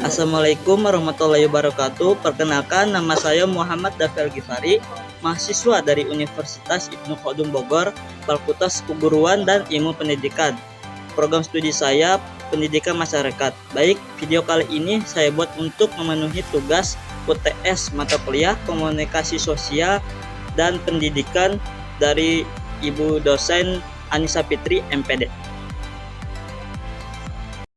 Assalamualaikum warahmatullahi wabarakatuh. Perkenalkan, nama saya Muhammad Dafel Gifari, mahasiswa dari Universitas Ibnu Khaldun Bogor, Fakultas Keguruan dan Ilmu Pendidikan. Program studi saya Pendidikan Masyarakat. Baik, video kali ini saya buat untuk memenuhi tugas UTS mata kuliah Komunikasi Sosial dan Pendidikan dari Ibu dosen Anissa Fitri, MPD.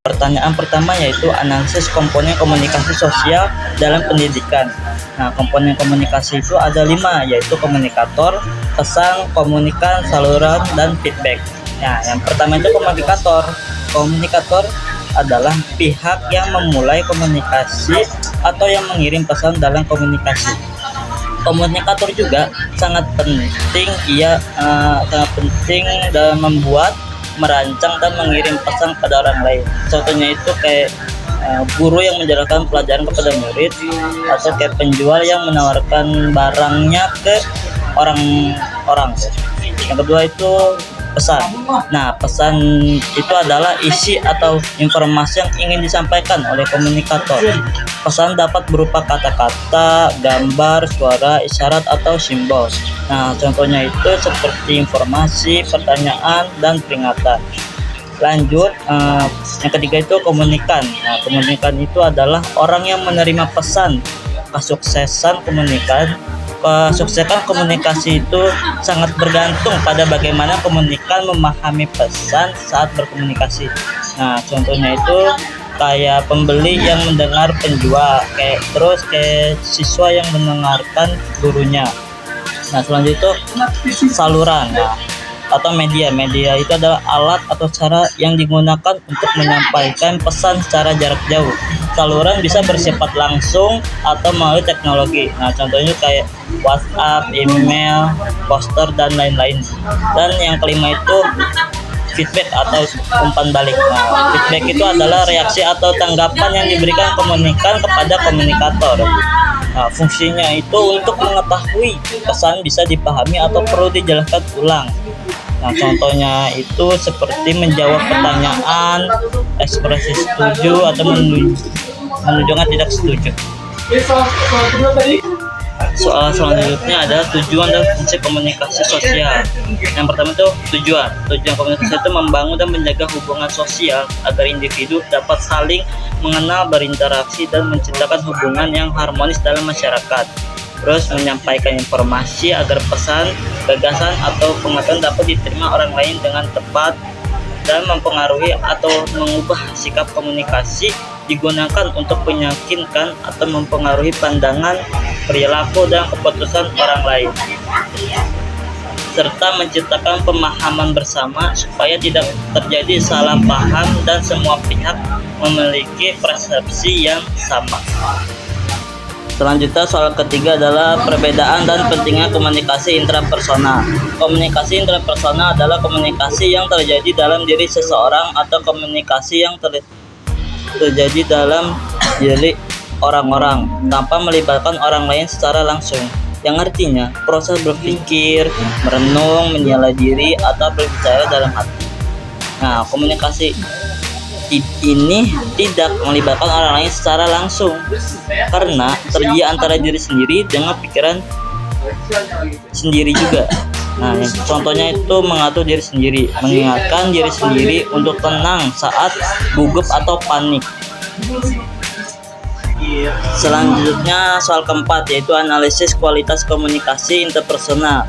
Pertanyaan pertama yaitu analisis komponen komunikasi sosial dalam pendidikan. Nah, komponen komunikasi itu ada 5, yaitu komunikator, pesan, komunikan, saluran, dan feedback. Nah, yang pertama itu komunikator. Komunikator adalah pihak yang memulai komunikasi atau yang mengirim pesan dalam komunikasi. Komunikator juga sangat penting, sangat penting dalam membuat, merancang dan mengirim pesan pada orang lain. Contohnya itu kayak guru yang menjelaskan pelajaran kepada murid, atau kayak penjual yang menawarkan barangnya ke orang-orang. Yang kedua itu pesan. Nah, pesan itu adalah isi atau informasi yang ingin disampaikan oleh komunikator. Pesan dapat berupa kata-kata, gambar, suara, isyarat, atau simbol. Nah, contohnya itu seperti informasi, pertanyaan, dan peringatan. Lanjut, yang ketiga itu komunikan. Nah, komunikan itu adalah orang yang menerima pesan. Kesuksesan komunikasi itu sangat bergantung pada bagaimana komunikan memahami pesan saat berkomunikasi. Nah, contohnya itu kayak pembeli yang mendengar penjual, kayak siswa yang mendengarkan gurunya. Nah, selanjutnya itu saluran. Atau media itu adalah alat atau cara yang digunakan untuk menyampaikan pesan secara jarak jauh. Saluran bisa bersifat langsung atau melalui teknologi. Nah, contohnya kayak WhatsApp, email, poster, dan lain-lain. Dan yang kelima itu feedback atau umpan balik. Nah, feedback itu adalah reaksi atau tanggapan yang diberikan komunikan kepada komunikator. Nah, fungsinya itu untuk mengetahui pesan bisa dipahami atau perlu dijelaskan ulang. Nah, contohnya itu seperti menjawab pertanyaan, ekspresi setuju atau menunjukkan tidak setuju. Soal selanjutnya adalah tujuan dan fungsi komunikasi sosial. Yang pertama itu tujuan komunikasi itu membangun dan menjaga hubungan sosial agar individu dapat saling mengenal, berinteraksi, dan menciptakan hubungan yang harmonis dalam masyarakat. Terus menyampaikan informasi agar pesan, gagasan, atau pengetahuan dapat diterima orang lain dengan tepat, dan mempengaruhi atau mengubah sikap komunikasi digunakan untuk meyakinkan atau mempengaruhi pandangan, perilaku, dan keputusan orang lain, serta menciptakan pemahaman bersama supaya tidak terjadi salah paham dan semua pihak memiliki persepsi yang sama. Selanjutnya, soal ketiga adalah perbedaan dan pentingnya komunikasi intrapersonal. Komunikasi intrapersonal adalah komunikasi yang terjadi dalam diri seseorang atau komunikasi yang terjadi dalam diri orang-orang tanpa melibatkan orang lain secara langsung, yang artinya proses berpikir, merenung, menilai diri, atau berbicara dalam hati. Nah, komunikasi ini tidak melibatkan orang lain secara langsung karena terjadi antara diri sendiri dengan pikiran sendiri juga. Nah, contohnya itu mengatur diri sendiri, mengingatkan diri sendiri untuk tenang saat gugup atau panik. Selanjutnya soal keempat yaitu analisis kualitas komunikasi interpersonal.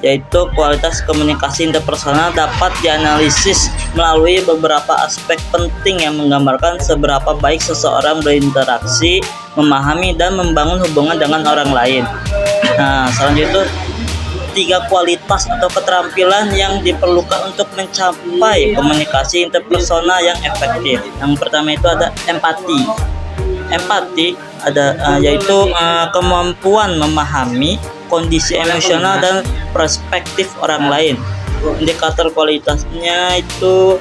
Yaitu kualitas komunikasi interpersonal dapat dianalisis melalui beberapa aspek penting yang menggambarkan seberapa baik seseorang berinteraksi, memahami, dan membangun hubungan dengan orang lain. Nah, selanjutnya itu 3 kualitas atau keterampilan yang diperlukan untuk mencapai komunikasi interpersonal yang efektif. Yang pertama itu ada empati. Yaitu kemampuan memahami kondisi emosional dan perspektif orang lain. Indikator kualitasnya itu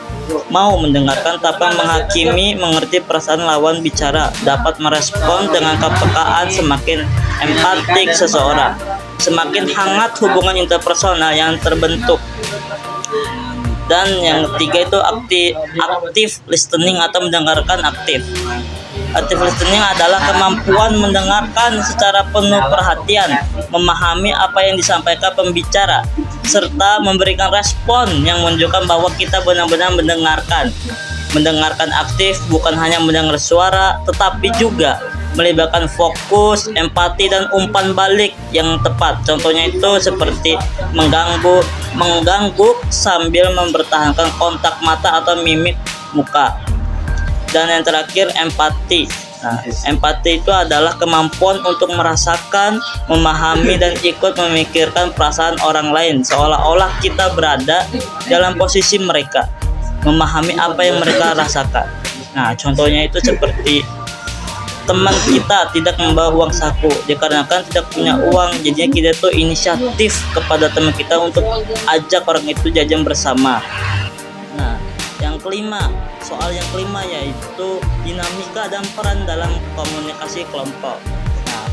mau mendengarkan tanpa menghakimi, mengerti perasaan lawan bicara, dapat merespon dengan kepekaan. Semakin empatik seseorang, semakin hangat hubungan interpersonal yang terbentuk. Dan yang ketiga itu aktif listening atau mendengarkan aktif. Active listening adalah kemampuan mendengarkan secara penuh perhatian, memahami apa yang disampaikan pembicara, serta memberikan respon yang menunjukkan bahwa kita benar-benar mendengarkan. Mendengarkan aktif bukan hanya mendengar suara, tetapi juga melibatkan fokus, empati, dan umpan balik yang tepat. Contohnya itu seperti mengganggu sambil mempertahankan kontak mata atau mimik muka. Dan yang terakhir, empati. Nah, empati itu adalah kemampuan untuk merasakan, memahami, dan ikut memikirkan perasaan orang lain, seolah-olah kita berada dalam posisi mereka, memahami apa yang mereka rasakan. Nah, contohnya itu seperti teman kita tidak membawa uang saku dikarenakan tidak punya uang, jadinya kita tuh inisiatif kepada teman kita untuk ajak orang itu jajan bersama. Nah, yang kelima, soal yang kelima yaitu dinamika dan peran dalam komunikasi kelompok. Nah,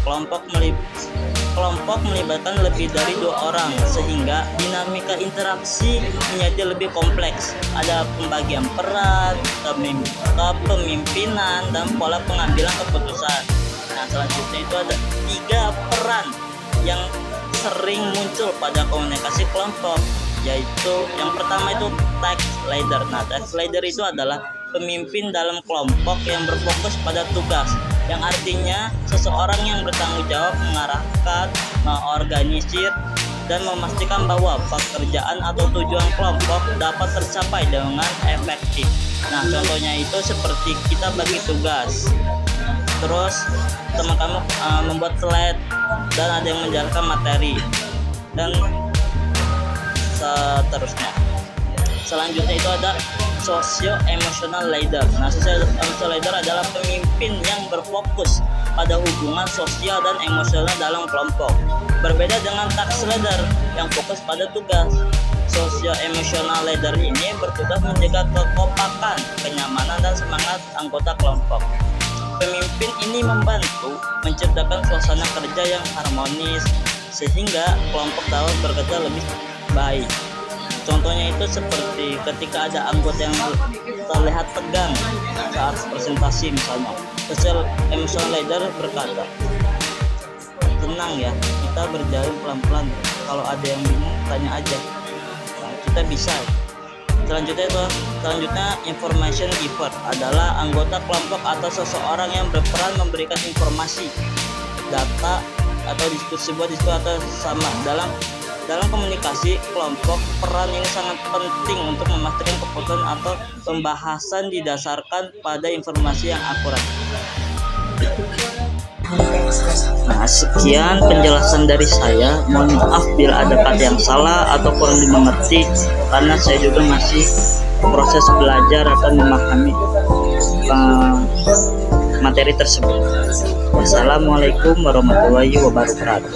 kelompok melibatkan lebih dari 2 orang sehingga dinamika interaksi menjadi lebih kompleks. Ada pembagian peran, kepemimpinan, dan pola pengambilan keputusan. Nah, selanjutnya itu ada 3 peran yang sering muncul pada komunikasi kelompok, yaitu yang pertama itu task leader. Nah, task leader itu adalah pemimpin dalam kelompok yang berfokus pada tugas, yang artinya seseorang yang bertanggung jawab mengarahkan, mengorganisir, dan memastikan bahwa pekerjaan atau tujuan kelompok dapat tercapai dengan efektif. Nah, contohnya itu seperti kita bagi tugas, terus teman kamu membuat slide, dan ada yang menjalankan materi, dan seterusnya. Selanjutnya itu ada socio-emotional leader. Nah, socio-emotional leader adalah pemimpin yang berfokus pada hubungan sosial dan emosional dalam kelompok. Berbeda dengan task leader yang fokus pada tugas. Socio-emotional leader ini bertugas menjaga kekompakan, kenyamanan, dan semangat anggota kelompok. Pemimpin ini membantu menciptakan suasana kerja yang harmonis sehingga kelompok dapat bekerja lebih baik. Contohnya itu seperti ketika ada anggota yang terlihat tegang saat presentasi misalnya, social emotional leader berkata, tenang ya, kita berjalan pelan-pelan, kalau ada yang bingung tanya aja, nah, kita bisa. Selanjutnya information giver adalah anggota kelompok atau seseorang yang berperan memberikan informasi, data, atau diskusi atau sama dalam komunikasi kelompok. Peran ini sangat penting untuk memastikan keputusan atau pembahasan didasarkan pada informasi yang akurat. Nah, sekian penjelasan dari saya. Mohon maaf bila ada kata yang salah atau kurang dimengerti, karena saya juga masih proses belajar atau memahami materi tersebut. Wassalamualaikum warahmatullahi wabarakatuh.